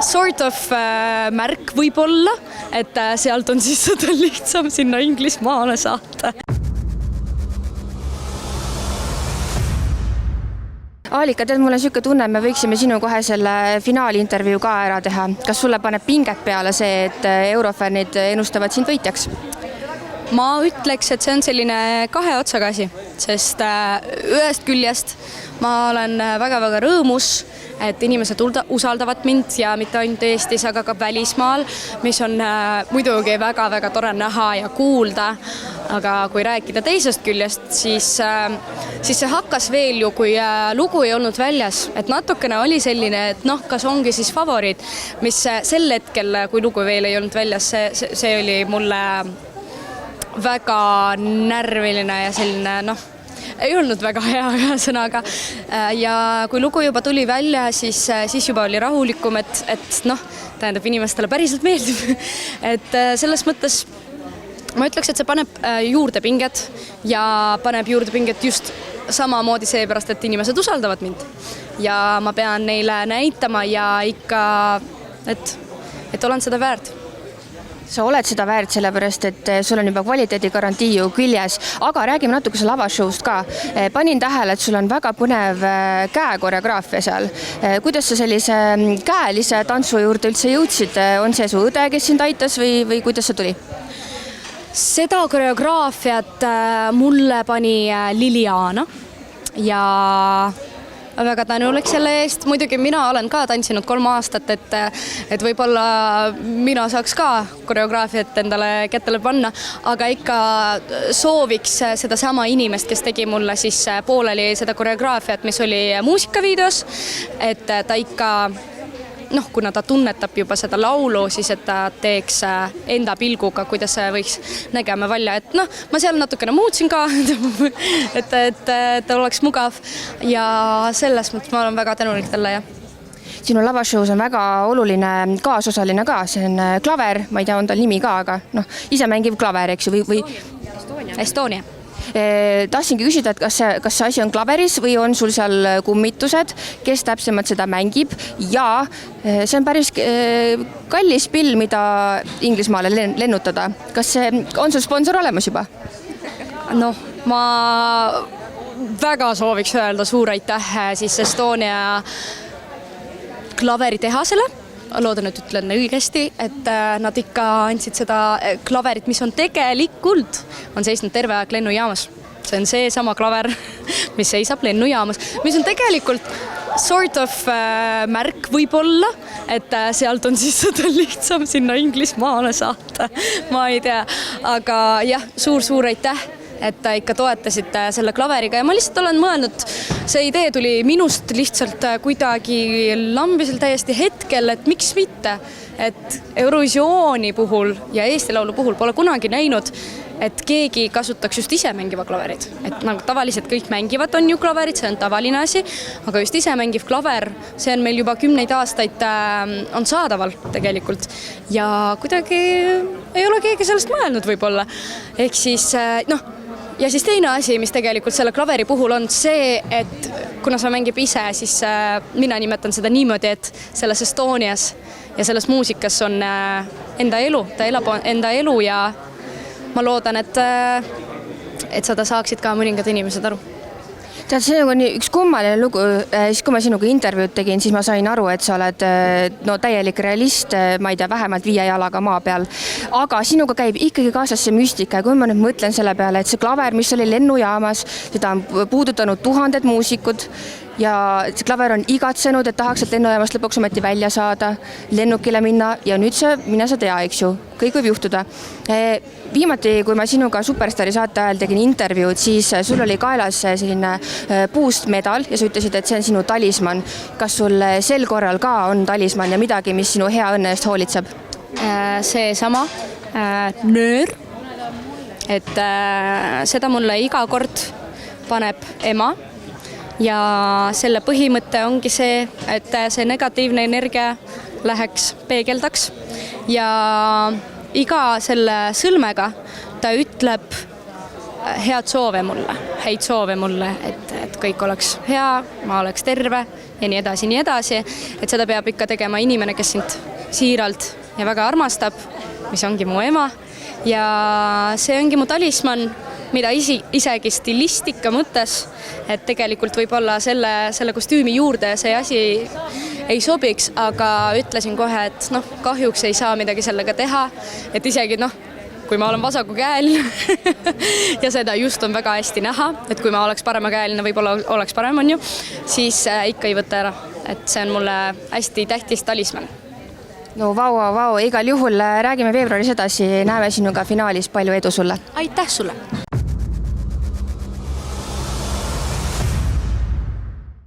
sort of märk võib-olla, et sealt on siis seda lihtsam sinna Inglismaale saata. Aalika, tead, mul on selline tunne, et me võiksime sinu kohe selle finaalintervjuu ka ära teha. Kas sulle paneb pinget peale see, et eurofännid ennustavad sind võitjaks? Ma ütleks, et see on selline kahe otsaga asi, sest ühest küljest ma olen väga-väga rõõmus, et inimesed usaldavad mind ja mitte ainult Eestis, aga ka välismaal, mis on muidugi väga-väga tore näha ja kuulda. Aga kui rääkida teisest küljest, siis see hakkas veel ju, kui lugu ei olnud väljas. Et natukene oli selline, et kas ongi siis favoriit, mis sel hetkel, kui lugu veel ei olnud väljas, see oli mulle väga närviline ja selline, ei olnud väga hea ühesõnaga. Ja kui lugu juba tuli välja, siis juba oli rahulikum, et tähendab inimestele päriselt meeldib. Et selles mõttes ma ütleks, et see paneb juurde pinget ja paneb juurde pinget just samamoodi seepärast, et inimesed usaldavad mind. Ja ma pean neile näitama ja ikka, et olen seda väärt. Sa oled seda väärt, sellepärast, et sul on juba kvaliteedigarantii ju küljes, aga räägime natuke lavashowst ka. Panin tähele, et sul on väga põnev käekoreograafia seal. Kuidas sa sellise käelise tantsu juurde üldse jõudsid? On see su õde, kes sind aitas või kuidas see tuli? Seda koreograafiat mulle pani Liliana ja väga tänulik selle eest. Muidugi mina olen ka tantsinud 3 aastat, et võib-olla mina saaks ka koreograafiat endale kättele panna, aga ikka sooviks seda sama inimest, kes tegi mulle siis pooleli seda koreograafiat, mis oli muusikavideos, et ta ikka kuna ta tunnetab juba seda laulu, siis et ta teeks enda pilguga, kuidas see võiks nägema välja. Et ma seal natukene muutsin ka, et oleks mugav ja selles mõttes ma olen väga tänulik talle. Sinu lavashows on väga oluline kaasosaline ka, see on klaver, ma ei tea, on tal nimi ka, aga ise mängiv klaver, eks ju, või Estonia. Tahtsingi küsida, et kas see asi on klaveris või on sul seal kummitused, kes täpsemalt seda mängib ja see on päris kallis pill, mida Inglismaale lennutada. Kas on sul sponsor olemas juba? Ma väga sooviks öelda suur aitäh siis Estonia klaveritehasele. Loodan, et ütlen õigesti, et nad ikka andsid seda klaverit, mis on tegelikult on seisnud terve aeg lennujaamas. See on see sama klaver, mis seisab lennujaamas, mis on tegelikult sort of märk võib-olla, et sealt on siis seda lihtsam sinna Inglismaale saata. Ma ei tea, aga jah, suur aitäh, et ikka toetasite selle klaveriga ja ma lihtsalt olen mõelnud, see idee tuli minust lihtsalt kuidagi lambisel täiesti hetkel, et miks mitte, et Eurovisiooni puhul ja Eesti Laulu puhul pole kunagi näinud, et keegi kasutaks just ise mängiva klaverit. Et tavaliselt kõik mängivad on ju klaverit, see on tavaline asi, aga just ise mängiv klaver, see on meil juba 10 aastaid on saadaval tegelikult ja kuidagi ei ole keegi sellest mõelnud võib-olla. Ehk siis ja siis teine asi, mis tegelikult selle klaveri puhul on see, et kuna sa mängib ise, siis mina nimetan seda niimoodi, et selles Estonias ja selles muusikas on enda elu, ta elab enda elu ja ma loodan, et seda saaksid ka mõningad inimesed aru. Tead, see on üks kummaline lugu, siis kui ma sinuga intervjuud tegin, siis ma sain aru, et sa oled täielik realist, ma ei tea, vähemalt 5 jalaga maa peal, aga sinuga käib ikkagi kaasas see müstika ja kui ma nüüd mõtlen selle peale, et see klaver, mis oli lennujaamas, seda on puudutanud 1000 muusikud ja see klaver on igatsenud, et tahaks, et lennujaamast lõpuks ometi välja saada, lennukile minna ja nüüd mine sa tea, eks ju, kõik võib juhtuda. Viimati, kui ma sinuga Superstaari saate ajal tegin intervjuud, siis sul oli kaelas selline puust medal ja sa ütlesid, et see on sinu talisman. Kas sul sel korral ka on talisman ja midagi, mis sinu hea õnne eest hoolitseb? See sama nöör, et seda mulle iga kord paneb ema ja selle põhimõte ongi see, et see negatiivne energia läheks, peegeldaks ja iga selle sõlmega ta ütleb häid soove mulle, et kõik oleks hea, ma oleks terve ja nii edasi, nii edasi. Et seda peab ikka tegema inimene, kes sind siiralt ja väga armastab, mis ongi mu ema. Ja see ongi mu talisman, mida isegi stilistika mõttes, et tegelikult võib-olla selle kostüümi juurde see asi ei sobiks, aga ütlesin kohe, et kahjuks ei saa midagi sellega teha, et isegi kui ma olen vasakukäeline ja seda just on väga hästi näha, et kui ma oleks paremakäeline, võib-olla oleks parem, on ju, siis ikka ei võta ära, et see on mulle hästi tähtis talisman. No vau, igal juhul räägime veebruaris edasi, näeme sinuga finaalis, palju edu sulle! Aitäh sulle!